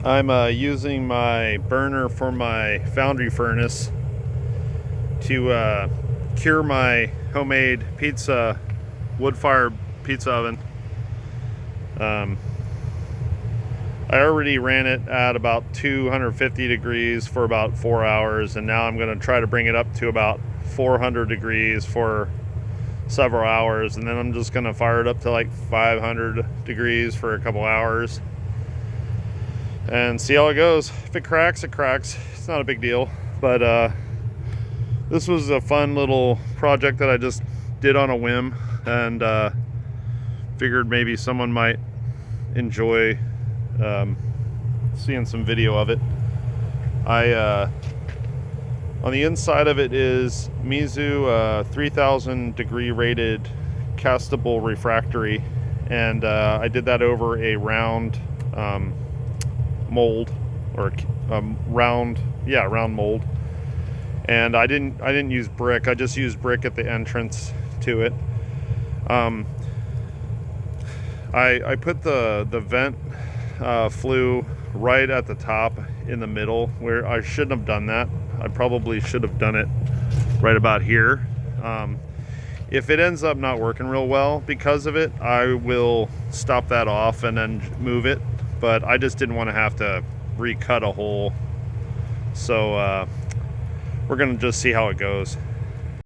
I'm using my burner for my foundry furnace to cure my homemade pizza, wood-fired pizza oven. I already ran it at about 250 degrees for about 4 hours, and now I'm going to try to bring it up to about 400 degrees for several hours, and then I'm just going to fire it up to like 500 degrees for a couple hours and see how it goes. If it cracks, it cracks. It's not a big deal, but this was a fun little project that I just did on a whim, and figured maybe someone might enjoy seeing some video of it. On the inside of it is Mizu 3000 degree rated castable refractory, and I did that over a round mold, or round mold. And I didn't use brick. I just used brick at the entrance to it. I put the vent flue right at the top in the middle, where I shouldn't have done that. I probably should have done it right about here. If it ends up not working real well because of it, I will stop that off and then move it. But I just didn't want to have to recut a hole. So we're gonna just see how it goes.